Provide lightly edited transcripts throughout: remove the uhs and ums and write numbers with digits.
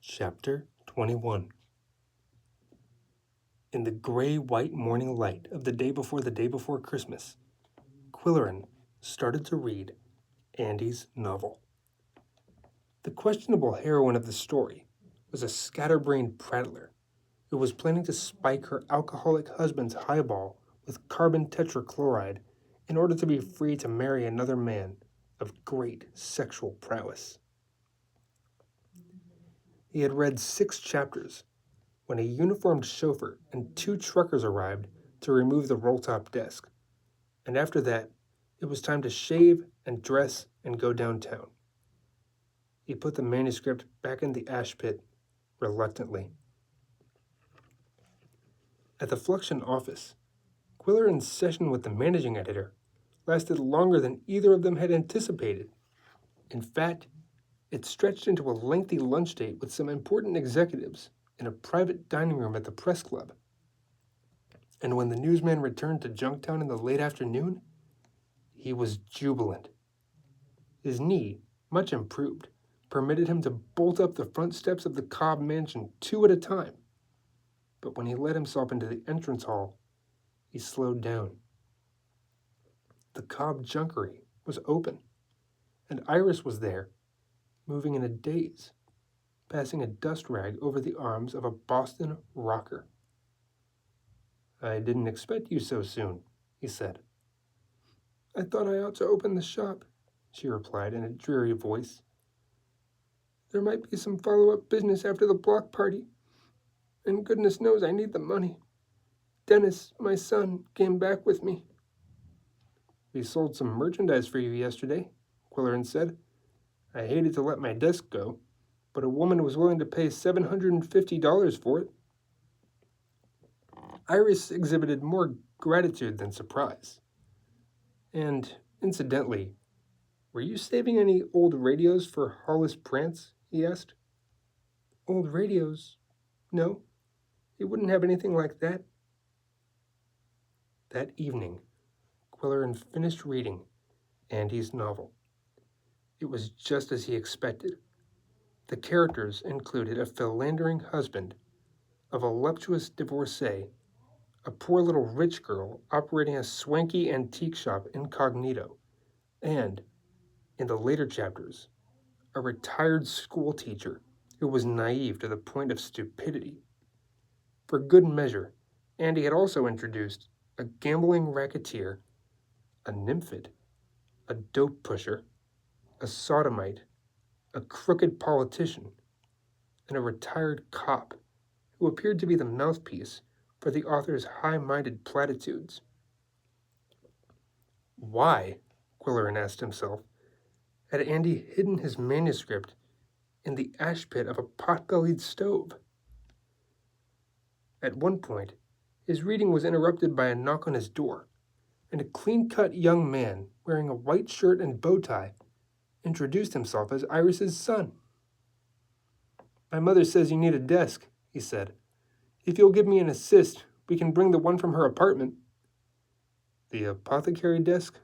Chapter 21. In the gray-white morning light of the day before Christmas, Quillerin started to read Andy's novel. The questionable heroine of the story was a scatterbrained prattler who was planning to spike her alcoholic husband's highball with carbon tetrachloride in order to be free to marry another man of great sexual prowess. He had read 6 chapters when a uniformed chauffeur and 2 truckers arrived to remove the roll-top desk, and after that, it was time to shave and dress and go downtown. He put the manuscript back in the ash pit reluctantly. At the Fluxion office, Quillerin's session with the managing editor lasted longer than either of them had anticipated. In fact, it stretched into a lengthy lunch date with some important executives in a private dining room at the press club. And when the newsman returned to Junktown in the late afternoon, he was jubilant. His knee, much improved, permitted him to bolt up the front steps of the Cobb mansion 2 at a time. But when he let himself into the entrance hall, he slowed down. The Cobb junkery was open, and Iris was there, moving in a daze, passing a dust rag over the arms of a Boston rocker. "I didn't expect you so soon," he said. "I thought I ought to open the shop," she replied in a dreary voice. "There might be some follow-up business after the block party, and goodness knows I need the money. Dennis, my son, came back with me." "We sold some merchandise for you yesterday," Quillerin said. "I hated to let my desk go, but a woman was willing to pay $750 for it." Iris exhibited more gratitude than surprise. "And, incidentally, were you saving any old radios for Hollis Prance?" he asked. "Old radios? No, he wouldn't have anything like that." That evening, Quillerin finished reading Andy's novel. It was just as he expected. The characters included a philandering husband, a voluptuous divorcee, a poor little rich girl operating a swanky antique shop incognito, and, in the later chapters, a retired school teacher who was naive to the point of stupidity. For good measure, Andy had also introduced a gambling racketeer, a nymphid, a dope pusher, a sodomite, a crooked politician, and a retired cop who appeared to be the mouthpiece for the author's high-minded platitudes. Why, Quillerin asked himself, had Andy hidden his manuscript in the ash pit of a pot-bellied stove? At one point, his reading was interrupted by a knock on his door, and a clean-cut young man wearing a white shirt and bow tie introduced himself as Iris's son. "My mother says you need a desk," he said. "If you'll give me an assist, we can bring the one from her apartment." "The apothecary desk?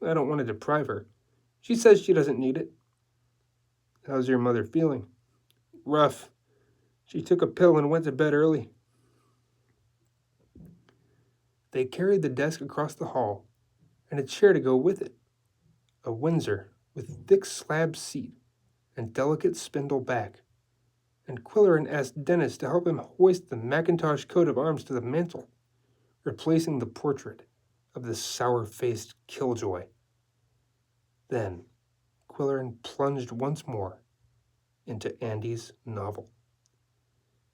I don't want to deprive her. She says she doesn't need it." "How's your mother feeling?" "Rough. She took a pill and went to bed early." They carried the desk across the hall, and a chair to go with it. A Windsor with thick slab seat and delicate spindle back, and Quillerin asked Dennis to help him hoist the Macintosh coat of arms to the mantel, replacing the portrait of the sour-faced killjoy. Then Quillerin plunged once more into Andy's novel.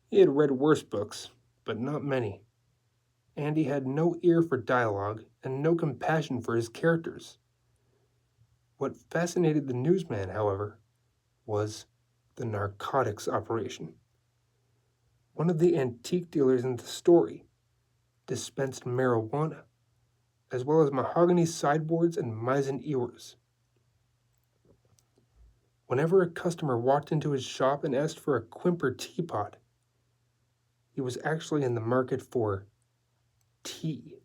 He had read worse books, but not many. Andy had no ear for dialogue and no compassion for his characters. What fascinated the newsman, however, was the narcotics operation. One of the antique dealers in the story dispensed marijuana, as well as mahogany sideboards and Meissen ewers. Whenever a customer walked into his shop and asked for a Quimper teapot, he was actually in the market for tea.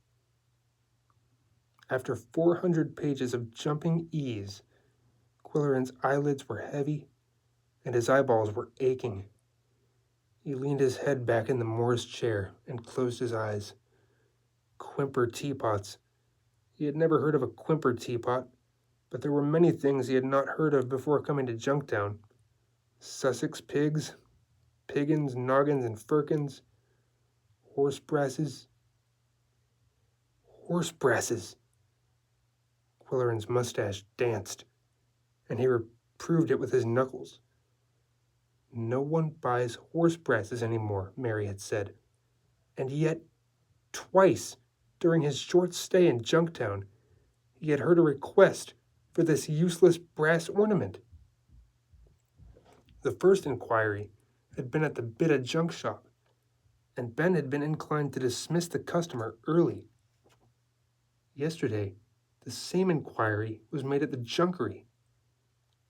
After 400 pages of jumping E's, Quillerin's eyelids were heavy and his eyeballs were aching. He leaned his head back in the Morris chair and closed his eyes. Quimper teapots. He had never heard of a Quimper teapot, but there were many things he had not heard of before coming to Junktown. Sussex pigs, piggins, noggins, and firkins, horse brasses. Horse brasses! Quillerin's mustache danced, and he reproved it with his knuckles. No one buys horse brasses anymore, Mary had said, and yet, twice during his short stay in Junktown, he had heard a request for this useless brass ornament. The first inquiry had been at the Bidda junk shop, and Ben had been inclined to dismiss the customer early. Yesterday, the same inquiry was made at the junkery.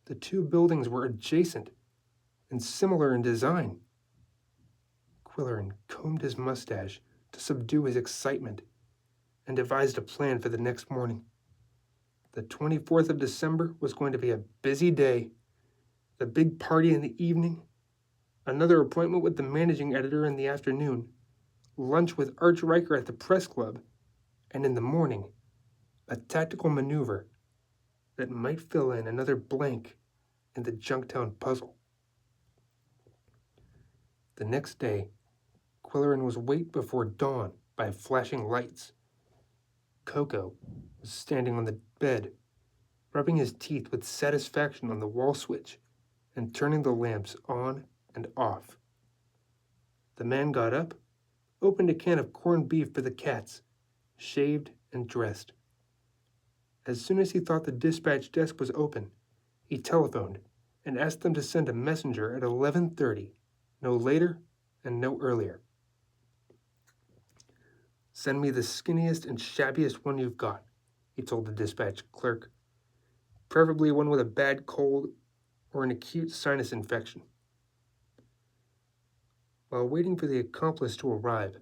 The two buildings were adjacent and similar in design. Quillerin combed his mustache to subdue his excitement and devised a plan for the next morning. The 24th of December was going to be a busy day. The big party in the evening, another appointment with the managing editor in the afternoon, lunch with Arch Riker at the press club, and in the morning, a tactical maneuver that might fill in another blank in the Junktown puzzle. The next day, Quillerin was waked before dawn by flashing lights. Coco was standing on the bed, rubbing his teeth with satisfaction on the wall switch and turning the lamps on and off. The man got up, opened a can of corned beef for the cats, shaved and dressed. As soon as he thought the dispatch desk was open, he telephoned and asked them to send a messenger at 11:30, no later and no earlier. "Send me the skinniest and shabbiest one you've got," he told the dispatch clerk. "Preferably one with a bad cold or an acute sinus infection." While waiting for the accomplice to arrive,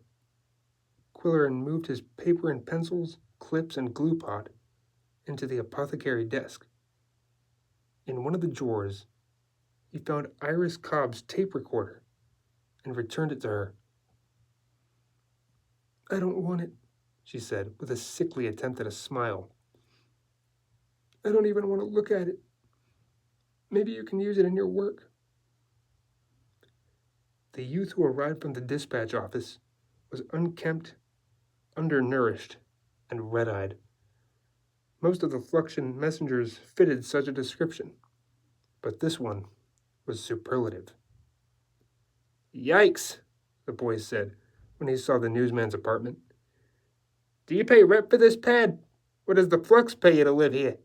Quillerin moved his paper and pencils, clips, and glue pot into the apothecary desk. In one of the drawers, he found Iris Cobb's tape recorder and returned it to her. "I don't want it," she said, with a sickly attempt at a smile. "I don't even want to look at it. Maybe you can use it in your work." The youth who arrived from the dispatch office was unkempt, undernourished, and red-eyed. Most of the Fluxion messengers fitted such a description, but this one was superlative. "Yikes," the boy said when he saw the newsman's apartment. "Do you pay rent for this pad, or does the Flux pay you to live here?"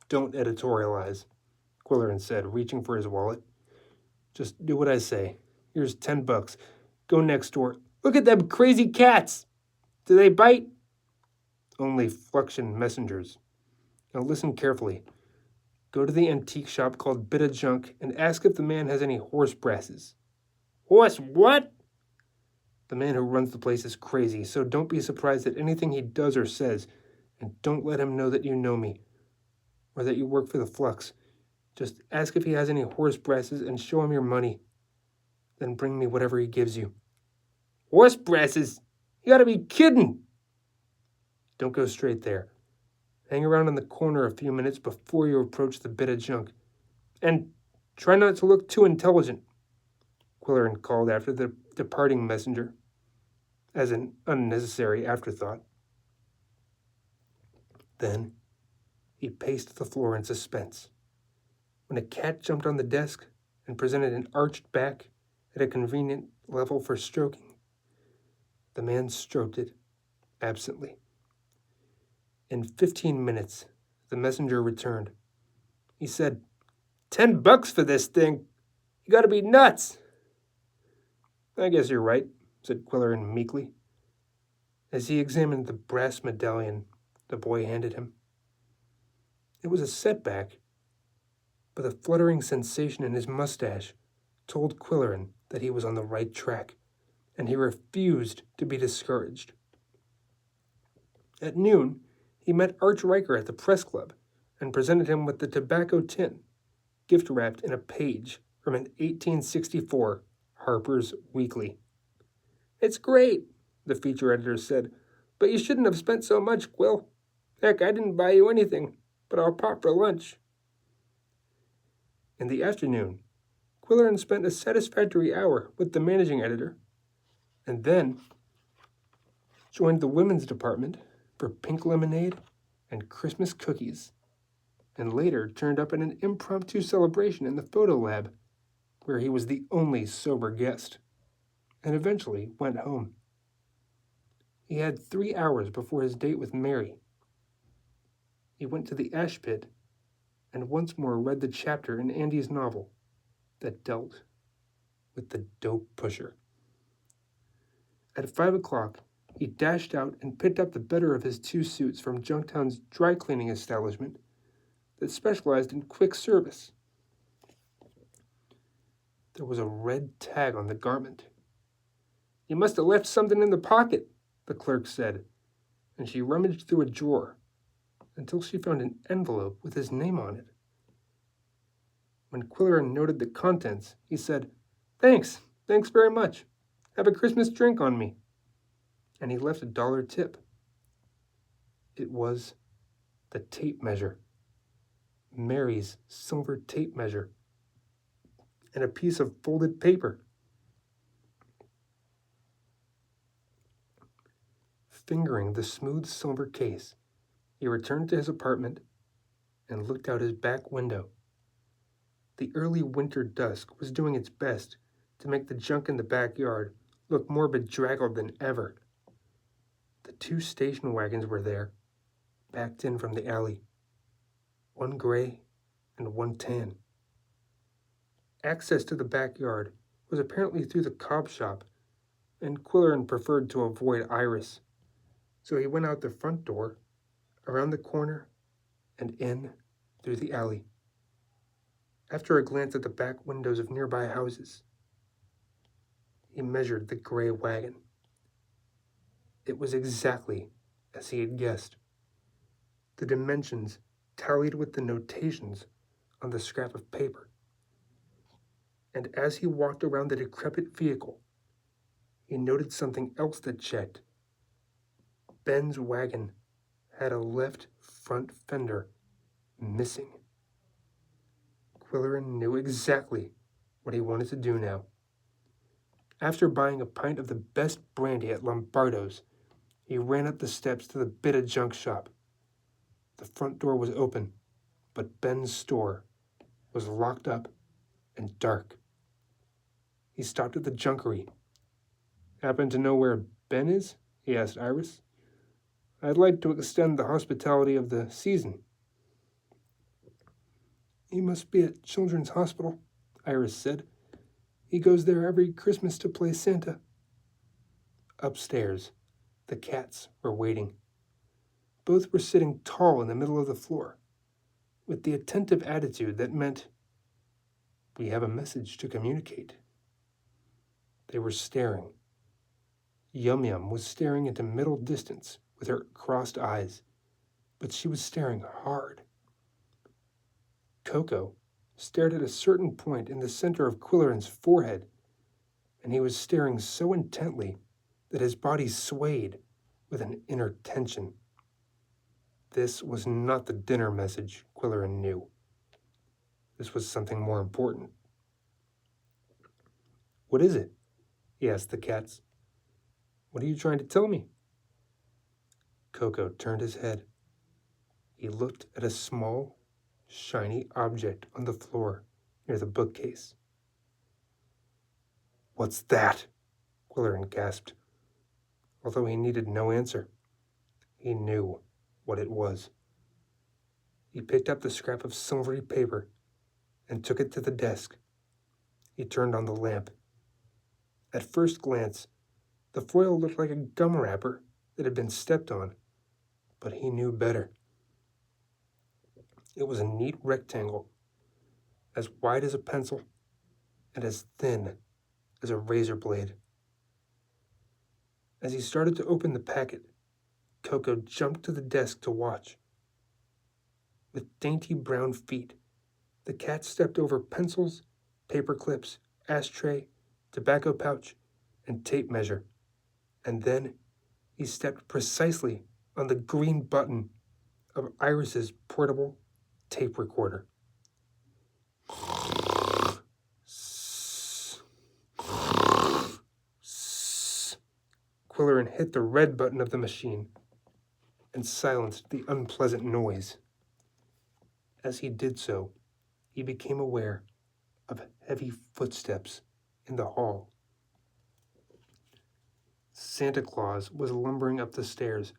"Don't editorialize," Quillerin said, reaching for his wallet. "Just do what I say. Here's $10. Go next door. Look at them crazy cats! Do they bite?" "Only Fluxion messengers. Now listen carefully. Go to the antique shop called Bidda Junk and ask if the man has any horse brasses." "Horse what?" "The man who runs the place is crazy, so don't be surprised at anything he does or says, and don't let him know that you know me, or that you work for the Flux. Just ask if he has any horse brasses and show him your money. Then bring me whatever he gives you." "Horse brasses? You gotta be kidding!" "Don't go straight there. Hang around in the corner a few minutes before you approach the Bidda Junk. And try not to look too intelligent," Quillerin called after the departing messenger, as an unnecessary afterthought. Then he paced the floor in suspense. When a cat jumped on the desk and presented an arched back at a convenient level for stroking, the man stroked it absently. In 15 minutes, the messenger returned. He said, $10 for this thing? You gotta be nuts." "I guess you're right," said Quillerin meekly, as he examined the brass medallion the boy handed him. It was a setback, but a fluttering sensation in his mustache told Quillerin that he was on the right track, and he refused to be discouraged. At noon, he met Arch Riker at the press club and presented him with the tobacco tin, gift-wrapped in a page from an 1864 Harper's Weekly. "It's great," the feature editor said, "but you shouldn't have spent so much, Quill. Heck, I didn't buy you anything, but I'll pop for lunch." In the afternoon, Quillerin spent a satisfactory hour with the managing editor, and then joined the women's department for pink lemonade and Christmas cookies, and later turned up at an impromptu celebration in the photo lab, where he was the only sober guest, and eventually went home. He had 3 hours before his date with Mary. He went to the ash pit and once more read the chapter in Andy's novel that dealt with the dope pusher. At 5 o'clock, he dashed out and picked up the better of his 2 suits from Junktown's dry cleaning establishment that specialized in quick service. There was a red tag on the garment. "You must have left something in the pocket," the clerk said, and she rummaged through a drawer until she found an envelope with his name on it. When Quillerin noted the contents, he said, Thanks very much. Have a Christmas drink on me." And he left a $1 tip. It was the tape measure, Mary's silver tape measure, and a piece of folded paper. Fingering the smooth silver case, he returned to his apartment and looked out his back window. The early winter dusk was doing its best to make the junk in the backyard look more bedraggled than ever. The 2 station wagons were there, backed in from the alley, one gray and one tan. Access to the backyard was apparently through the cob shop, and Quillerin preferred to avoid Iris, so he went out the front door, around the corner, and in through the alley. After a glance at the back windows of nearby houses, he measured the gray wagon. It was exactly as he had guessed. The dimensions tallied with the notations on the scrap of paper. And as he walked around the decrepit vehicle, he noted something else that checked. Ben's wagon had a left front fender missing. Quillerin knew exactly what he wanted to do now. After buying a pint of the best brandy at Lombardo's, he ran up the steps to the Bit of Junk shop. The front door was open, but Ben's store was locked up and dark. He stopped at the junkery. "Happen to know where Ben is?" he asked Iris. "I'd like to extend the hospitality of the season." "He must be at Children's Hospital," Iris said. "He goes there every Christmas to play Santa." Upstairs, the cats were waiting. Both were sitting tall in the middle of the floor, with the attentive attitude that meant, "We have a message to communicate." They were staring. Yum Yum was staring into middle distance with her crossed eyes, but she was staring hard. Coco stared at a certain point in the center of Quillerin's forehead, and he was staring so intently that his body swayed with an inner tension. This was not the dinner message, Quillerin knew. This was something more important. "What is it?" he asked the cats. "What are you trying to tell me?" Coco turned his head. He looked at a small, shiny object on the floor near the bookcase. "What's that?" Quillerin gasped. Although he needed no answer, he knew what it was. He picked up the scrap of silvery paper and took it to the desk. He turned on the lamp. At first glance, the foil looked like a gum wrapper that had been stepped on, but he knew better. It was a neat rectangle, as wide as a pencil and as thin as a razor blade. As he started to open the packet, Coco jumped to the desk to watch. With dainty brown feet, the cat stepped over pencils, paper clips, ashtray, tobacco pouch, and tape measure. And then he stepped precisely on the green button of Iris's portable tape recorder. Quillerin hit the red button of the machine and silenced the unpleasant noise. As he did so, he became aware of heavy footsteps in the hall. Santa Claus was lumbering up the stairs,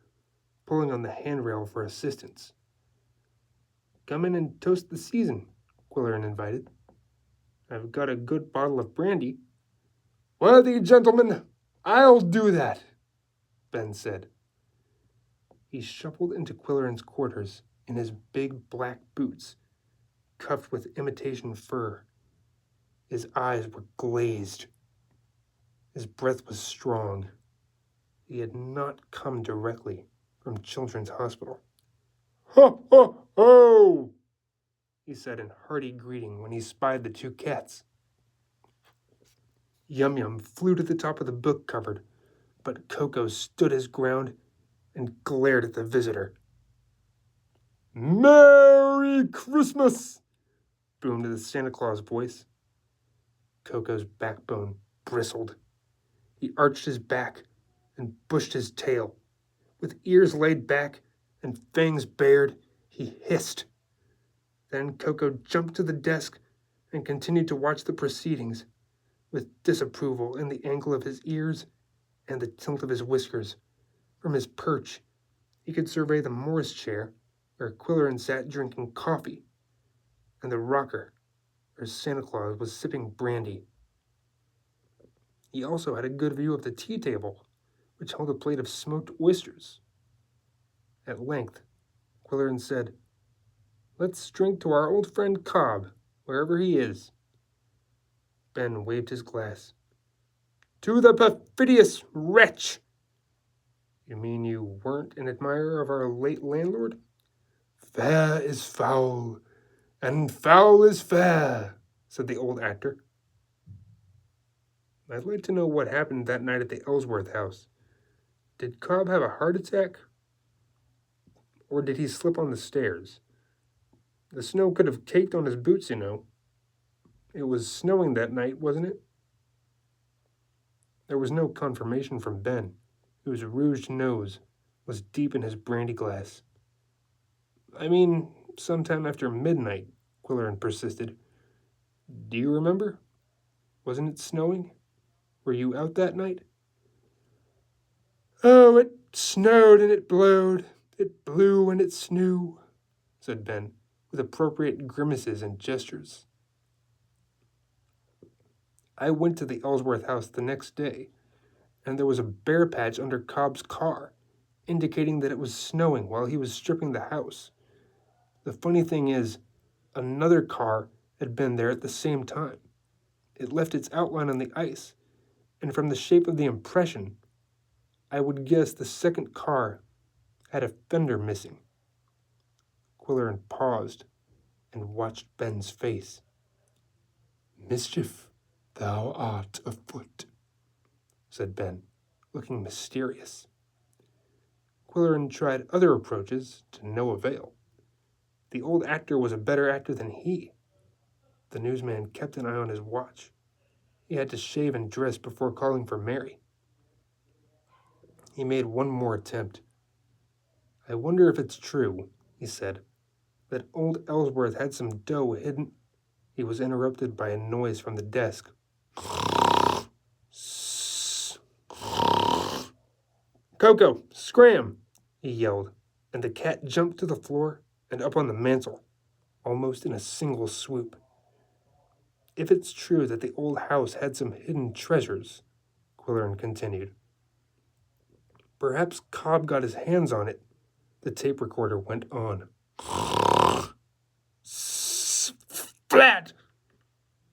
pulling on the handrail for assistance. "Come in and toast the season," Quillerin invited. "I've got a good bottle of brandy." "Worthy gentlemen, I'll do that," Ben said. He shuffled into Quillerin's quarters in his big black boots, cuffed with imitation fur. His eyes were glazed. His breath was strong. He had not come directly from Children's Hospital. "Ho, ho, ho!" he said in hearty greeting when he spied the two cats. Yum Yum flew to the top of the book cupboard, but Coco stood his ground and glared at the visitor. "Merry Christmas!" boomed the Santa Claus voice. Coco's backbone bristled. He arched his back and bushed his tail. With ears laid back and fangs bared, he hissed. Then Coco jumped to the desk and continued to watch the proceedings, with disapproval in the angle of his ears and the tilt of his whiskers. From his perch, he could survey the Morris chair, where Quillerin sat drinking coffee, and the rocker, where Santa Claus was sipping brandy. He also had a good view of the tea table, which held a plate of smoked oysters. At length, Quillerin said, "Let's drink to our old friend Cobb, wherever he is." Ben waved his glass. "To the perfidious wretch!" "You mean you weren't an admirer of our late landlord?" "Fair is foul, and foul is fair," said the old actor. "I'd like to know what happened that night at the Ellsworth house. Did Cobb have a heart attack? Or did he slip on the stairs? The snow could have caked on his boots, you know. It was snowing that night, wasn't it?" There was no confirmation from Ben, whose rouged nose was deep in his brandy glass. "I mean, sometime after midnight," Quillerin persisted. "Do you remember? Wasn't it snowing? Were you out that night?" "Oh, it snowed and it blowed. It blew and it snew," said Ben, with appropriate grimaces and gestures. "I went to the Ellsworth house the next day, and there was a bare patch under Cobb's car, indicating that it was snowing while he was stripping the house. The funny thing is, another car had been there at the same time. It left its outline on the ice, and from the shape of the impression, I would guess the second car had a fender missing." Quillerin paused and watched Ben's face. "Mischief thou art afoot," said Ben, looking mysterious. Quillerin tried other approaches to no avail. The old actor was a better actor than he. The newsman kept an eye on his watch. He had to shave and dress before calling for Mary. He made one more attempt. "I wonder if it's true," he said, "that old Ellsworth had some dough hidden." He was interrupted by a noise from the desk. "Coco, scram!" he yelled, and the cat jumped to the floor and up on the mantel, almost in a single swoop. "If it's true that the old house had some hidden treasures," Quillerin continued, "perhaps Cobb got his hands on it." The tape recorder went on. Flat!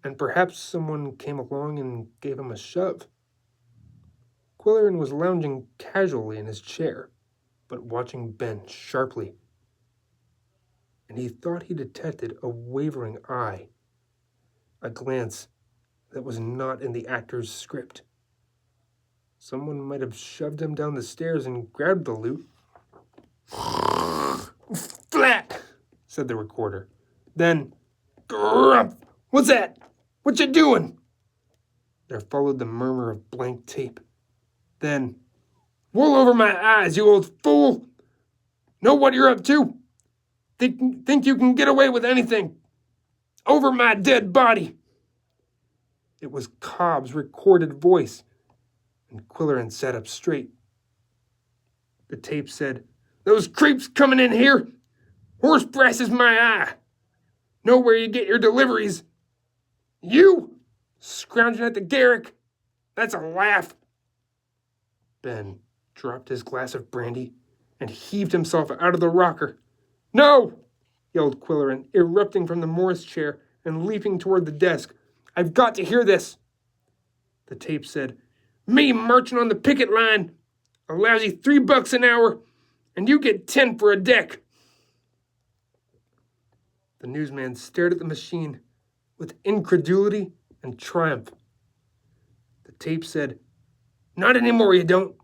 And perhaps someone came along and gave him a shove. Quillerin was lounging casually in his chair, but watching Ben sharply, and he thought he detected a wavering eye. a glance that was not in the actor's script. Someone might have shoved him down the stairs and grabbed the loot. Flat, said the recorder. Then, grump! What's that? What you doing? There followed the murmur of blank tape. Then, wool over my eyes, you old fool! Know what you're up to? Think you can get away with anything? Over my dead body! It was Cobb's recorded voice, and Quillerin sat up straight. The tape said, "Those creeps coming in here! Horse brass is my eye! Know where you get your deliveries! You! Scrounging at the Garrick! That's a laugh!" Ben dropped his glass of brandy and heaved himself out of the rocker. "No!" yelled Quillerin, erupting from the Morris chair and leaping toward the desk. "I've got to hear this!" The tape said, "Me marching on the picket line! A lousy $3 an hour, and you get 10 for a deck!" The newsman stared at the machine with incredulity and triumph. The tape said, "Not anymore, you don't.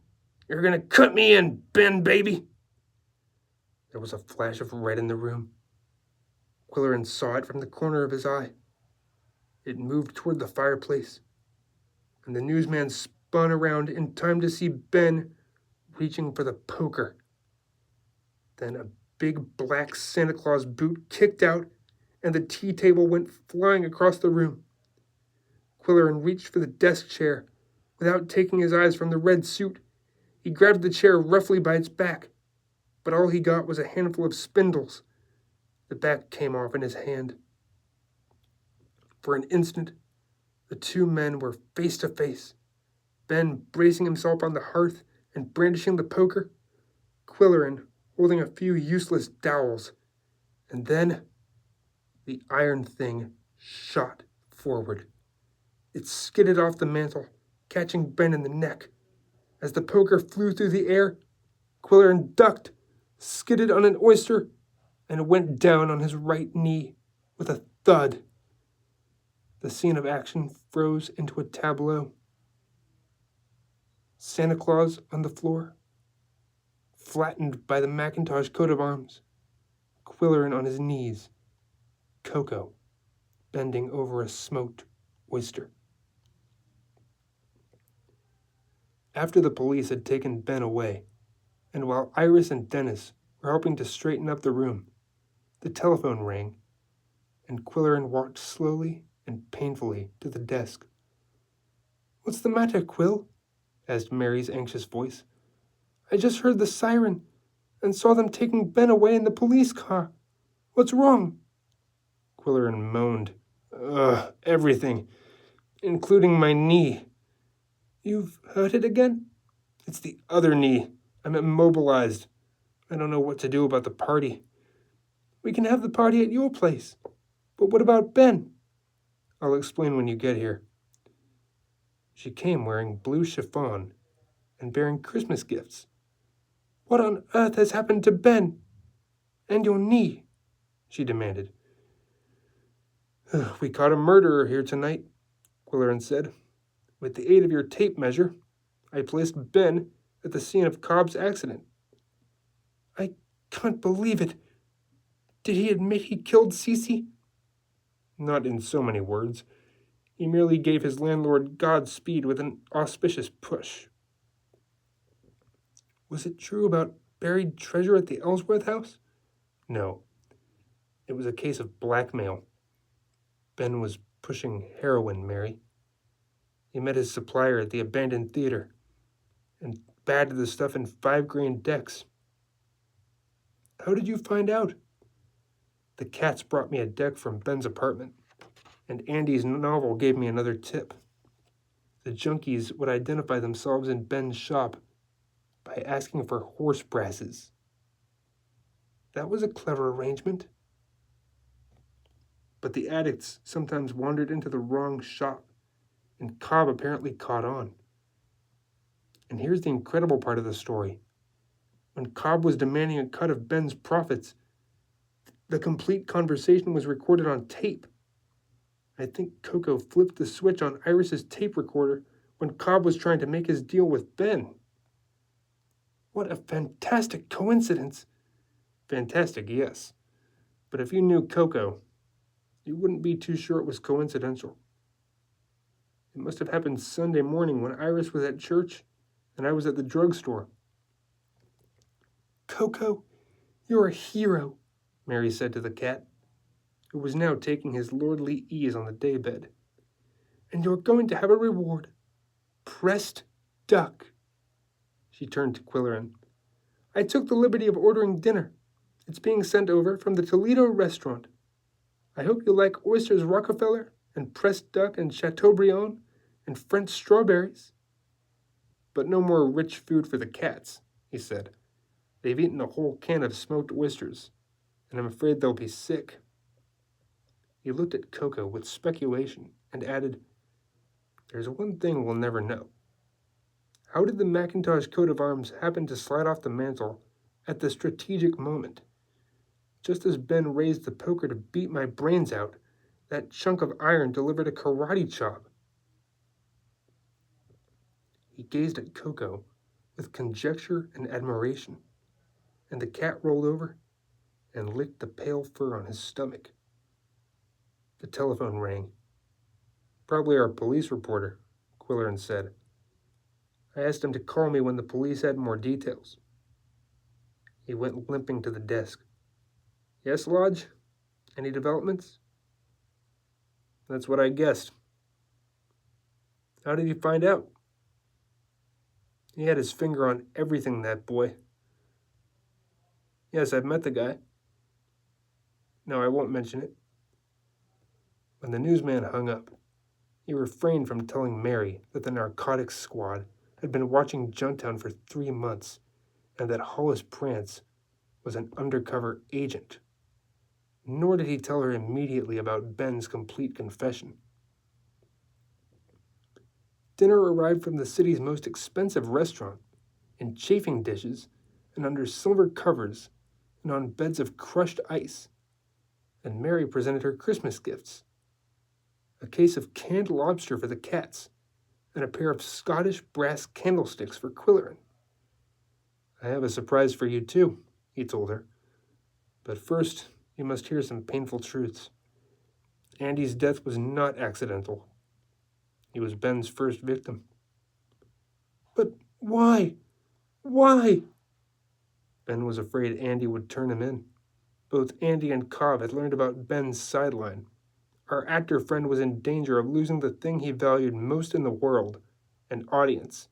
You're going to cut me in, Ben, baby." There was a flash of red in the room. Quillerin saw it from the corner of his eye. It moved toward the fireplace, and the newsman spun around in time to see Ben reaching for the poker. Then a big black Santa Claus boot kicked out, and the tea table went flying across the room. Quillerin reached for the desk chair. Without taking his eyes from the red suit, he grabbed the chair roughly by its back, but all he got was a handful of spindles. The back came off in his hand. For an instant, the two men were face to face, Ben bracing himself on the hearth and brandishing the poker, Quillerin holding a few useless dowels, and then the iron thing shot forward. It skidded off the mantel, catching Ben in the neck. As the poker flew through the air, Quillerin ducked, skidded on an oyster, and went down on his right knee with a thud. The scene of action froze into a tableau. Santa Claus on the floor, flattened by the Macintosh coat of arms, Quillerin on his knees, Coco bending over a smoked oyster. After the police had taken Ben away, and while Iris and Dennis were helping to straighten up the room, the telephone rang, and Quillerin walked slowly and painfully to the desk. "What's the matter, Quill?" asked Mary's anxious voice. "I just heard the siren and saw them taking Ben away in the police car. What's wrong?" Quillerin moaned. Everything, including my knee." "You've hurt it again?" "It's the other knee. I'm immobilized. I don't know what to do about the party." "We can have the party at your place. But what about Ben?" "I'll explain when you get here." She came wearing blue chiffon and bearing Christmas gifts. "What on earth has happened to Ben? And your knee?" she demanded. "We caught a murderer here tonight," Quillerin said. "With the aid of your tape measure, I placed Ben at the scene of Cobb's accident." "I can't believe it. Did he admit he killed Cece?" "Not in so many words. He merely gave his landlord Godspeed with an auspicious push." "Was it true about buried treasure at the Ellsworth house?" "No. It was a case of blackmail. Ben was pushing heroin, Mary. He met his supplier at the abandoned theater and batted the stuff in 5-grain decks." "How did you find out?" "The cats brought me a deck from Ben's apartment, and Andy's novel gave me another tip. The junkies would identify themselves in Ben's shop by asking for horse brasses." "That was a clever arrangement." "But the addicts sometimes wandered into the wrong shop, and Cobb apparently caught on. And here's the incredible part of the story. When Cobb was demanding a cut of Ben's profits, the complete conversation was recorded on tape. I think Coco flipped the switch on Iris's tape recorder when Cobb was trying to make his deal with Ben. What a fantastic coincidence! Fantastic, yes. But if you knew Coco, you wouldn't be too sure it was coincidental. It must have happened Sunday morning when Iris was at church and I was at the drugstore. Coco, you're a hero, Mary said to the cat, who was now taking his lordly ease on the daybed. And you're going to have a reward. Pressed duck. She turned to Quillerin. I took the liberty of ordering dinner. It's being sent over from the Toledo restaurant. I hope you like oysters Rockefeller and pressed duck and Chateaubriand and French strawberries. But no more rich food for the cats, he said. They've eaten a whole can of smoked oysters, and I'm afraid they'll be sick. He looked at Coco with speculation and added, There's one thing we'll never know. How did the Macintosh coat of arms happen to slide off the mantel at the strategic moment? Just as Ben raised the poker to beat my brains out, that chunk of iron delivered a karate chop. He gazed at Coco with conjecture and admiration, and the cat rolled over and licked the pale fur on his stomach. The telephone rang. Probably our police reporter, Quillerin said. I asked him to call me when the police had more details. He went limping to the desk. Yes, Lodge? Any developments? That's what I guessed. How did you find out? He had his finger on everything, that boy. Yes, I've met the guy. No, I won't mention it. When the newsman hung up, he refrained from telling Mary that the narcotics squad had been watching Junktown for 3 months and that Hollis Prance was an undercover agent. Nor did he tell her immediately about Ben's complete confession. Dinner arrived from the city's most expensive restaurant, in chafing dishes and under silver covers and on beds of crushed ice, and Mary presented her Christmas gifts. A case of canned lobster for the cats, and a pair of Scottish brass candlesticks for Quillerin. I have a surprise for you too, he told her. But first, you must hear some painful truths. Andy's death was not accidental. He was Ben's first victim. But why? Why? Ben was afraid Andy would turn him in. Both Andy and Cobb had learned about Ben's sideline. Our actor friend was in danger of losing the thing he valued most in the world, an audience,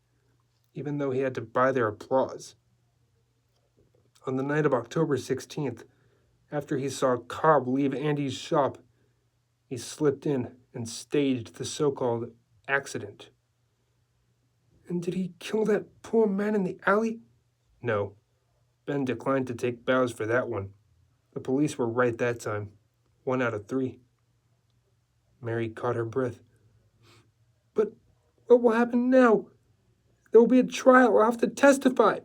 even though he had to buy their applause. On the night of October 16th, after he saw Cobb leave Andy's shop, he slipped in and staged the so-called accident. And did he kill that poor man in the alley? No. Ben declined to take bows for that one. The police were right that time. 1 out of 3. Mary caught her breath. But what will happen now? There will be a trial. I'll have to testify.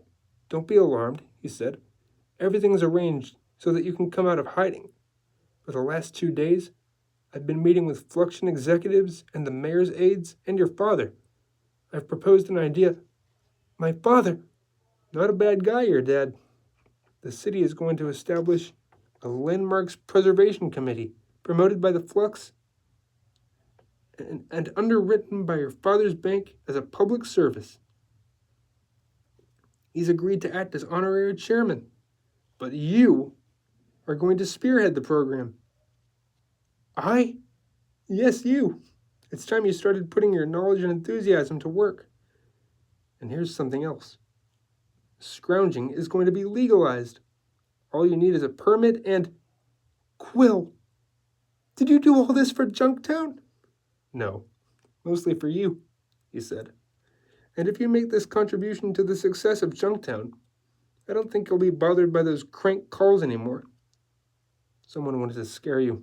Don't be alarmed, he said. Everything's arranged so that you can come out of hiding. For the last 2 days, I've been meeting with Fluxion executives and the mayor's aides and your father. I've proposed an idea. My father, not a bad guy, your dad. The city is going to establish a landmarks preservation committee promoted by the Flux and underwritten by your father's bank as a public service. He's agreed to act as honorary chairman, but you are going to spearhead the program. I? Yes, you. It's time you started putting your knowledge and enthusiasm to work. And here's something else. Scrounging is going to be legalized. All you need is a permit and... Quill, did you do all this for Junktown? No, mostly for you, he said. And if you make this contribution to the success of Junktown, I don't think you'll be bothered by those crank calls anymore. Someone wanted to scare you,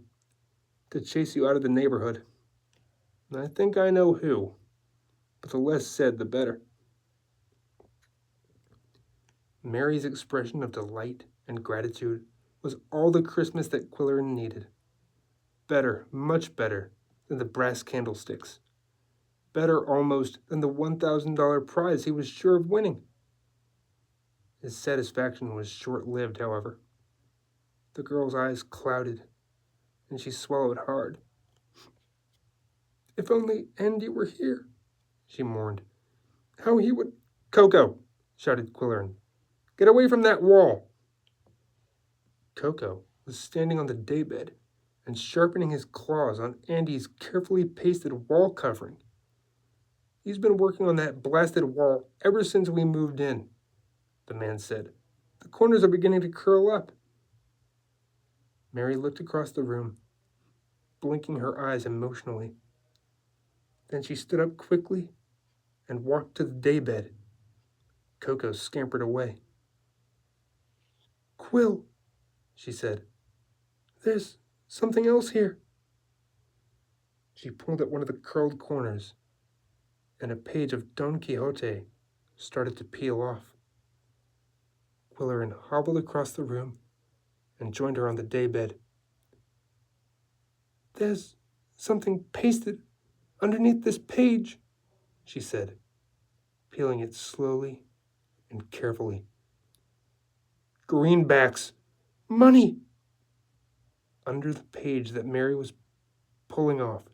to chase you out of the neighborhood. And I think I know who, but the less said, the better. Mary's expression of delight and gratitude was all the Christmas that Quillerin needed. Better, much better, than the brass candlesticks, better almost than the $1,000 prize he was sure of winning. His satisfaction was short-lived, however. The girl's eyes clouded, and she swallowed hard. "If only Andy were here," she mourned. "How he would—" "Coco!" shouted Quillerin. "Get away from that wall!" Coco was standing on the daybed and sharpening his claws on Andy's carefully pasted wall covering. "He's been working on that blasted wall ever since we moved in," the man said. "The corners are beginning to curl up." Mary looked across the room, blinking her eyes emotionally. Then she stood up quickly and walked to the daybed. Coco scampered away. "Quill," she said, "there's something else here." She pulled at one of the curled corners, and a page of Don Quixote started to peel off. Quillerin hobbled across the room and joined her on the daybed. "There's something pasted underneath this page," she said, peeling it slowly and carefully. "Greenbacks! Money!" Under the page that Mary was pulling off,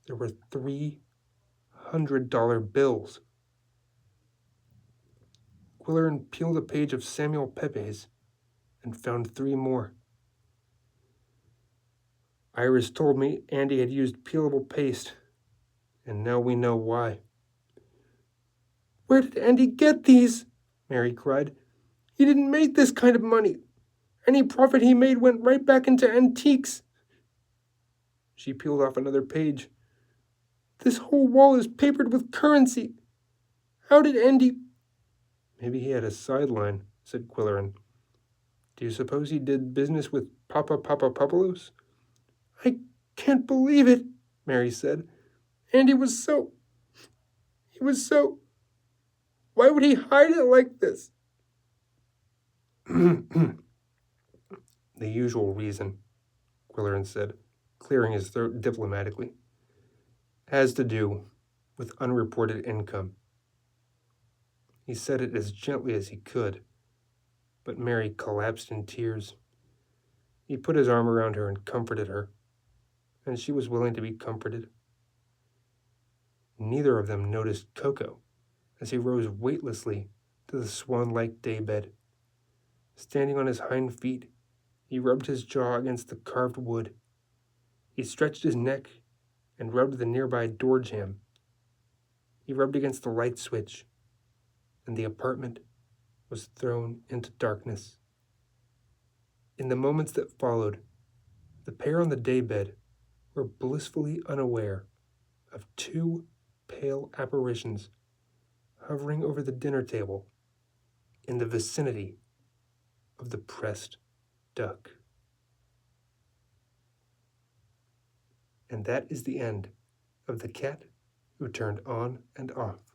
there were $300 bills. Quillerin peeled a page of Samuel Pepys and found 3 more. Iris told me Andy had used peelable paste, and now we know why. "Where did Andy get these?" Mary cried. "He didn't make this kind of money. Any profit he made went right back into antiques." She peeled off another page. "This whole wall is papered with currency. How did Andy—" "Maybe he had a sideline," said Quillerin. "Do you suppose he did business with Papa Papapopoulos?" "I can't believe it," Mary said. "Andy was so... He was so... Why would he hide it like this?" "The usual reason," Quillerin said, clearing his throat diplomatically. "Has to do with unreported income." He said it as gently as he could, but Mary collapsed in tears. He put his arm around her and comforted her, and she was willing to be comforted. Neither of them noticed Coco as he rose weightlessly to the swan-like daybed. Standing on his hind feet, he rubbed his jaw against the carved wood. He stretched his neck and rubbed the nearby door jamb. He rubbed against the light switch, and the apartment was thrown into darkness. In the moments that followed, the pair on the daybed were blissfully unaware of 2 pale apparitions hovering over the dinner table in the vicinity of the pressed duck. And that is the end of The Cat Who Turned On and Off.